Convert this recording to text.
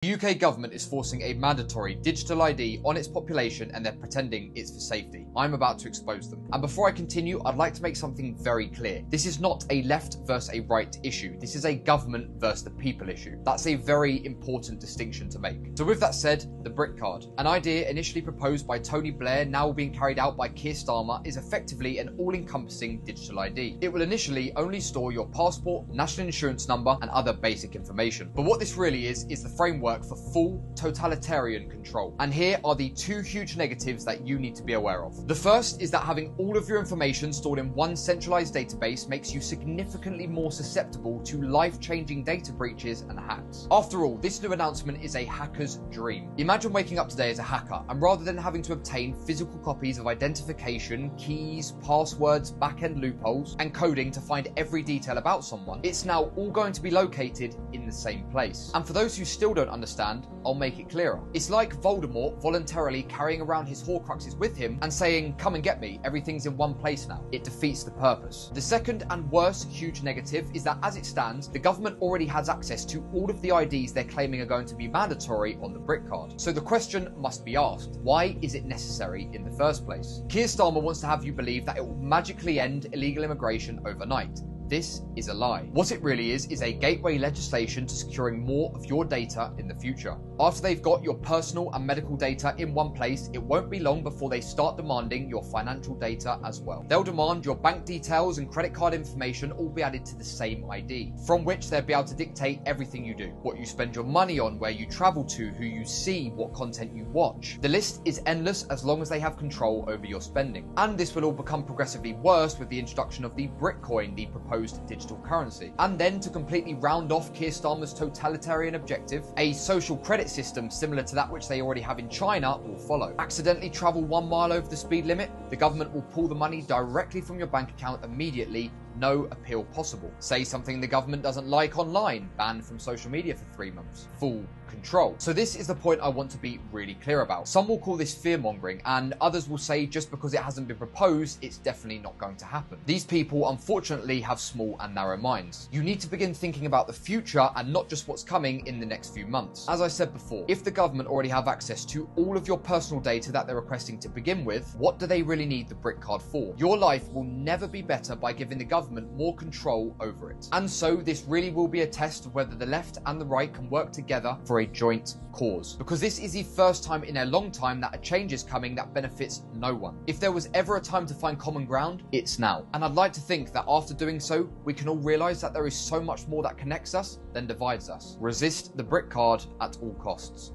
The UK government is forcing a mandatory digital ID on its population and they're pretending it's for safety. I'm about to expose them. And before I continue, I'd like to make something very clear. This is not a left versus a right issue. This is a government versus the people issue. That's a very important distinction to make. So with that said, the brick card, an idea initially proposed by Tony Blair, now being carried out by Keir Starmer, is effectively an all-encompassing digital ID. It will initially only store your passport, national insurance number, and other basic information. But what this really is the framework for full totalitarian control. And here are the two huge negatives that you need to be aware of. The first is that having all of your information stored in one centralized database makes you significantly more susceptible to life-changing data breaches and hacks. After all, this new announcement is a hacker's dream. Imagine waking up today as a hacker, and rather than having to obtain physical copies of identification, keys, passwords, back-end loopholes, and coding to find every detail about someone, it's now all going to be located in the same place. And for those who still don't understand, I'll make it clearer. It's like Voldemort voluntarily carrying around his Horcruxes with him and saying, "Come and get me, everything's in one place now." It defeats the purpose. The second and worst huge negative is that as it stands, the government already has access to all of the IDs they're claiming are going to be mandatory on the brick card. So the question must be asked, why is it necessary in the first place? Keir Starmer wants to have you believe that it will magically end illegal immigration overnight. This is a lie. What it really is a gateway legislation to securing more of your data in the future. After they've got your personal and medical data in one place, it won't be long before they start demanding your financial data as well. They'll demand your bank details and credit card information all be added to the same ID, from which they'll be able to dictate everything you do, what you spend your money on, where you travel to, who you see, what content you watch. The list is endless as long as they have control over your spending. And this will all become progressively worse with the introduction of the Bitcoin, the proposed digital currency. And then to completely round off Keir Starmer's totalitarian objective, a social credit system similar to that which they already have in China will follow. Accidentally travel 1 mile over the speed limit, the government will pull the money directly from your bank account immediately. No appeal possible. Say something the government doesn't like online, banned from social media for 3 months. Full control. So this is the point I want to be really clear about. Some will call this fear-mongering, and others will say just because it hasn't been proposed, it's definitely not going to happen. These people, unfortunately, have small and narrow minds. You need to begin thinking about the future and not just what's coming in the next few months. As I said before, if the government already have access to all of your personal data that they're requesting to begin with, what do they really need the brick card for? Your life will never be better by giving the government more control over it. And so this really will be a test of whether the left and the right can work together for a joint cause. Because this is the first time in a long time that a change is coming that benefits no one. If there was ever a time to find common ground, it's now. And I'd like to think that after doing so, we can all realize that there is so much more that connects us than divides us. Resist the brick card at all costs.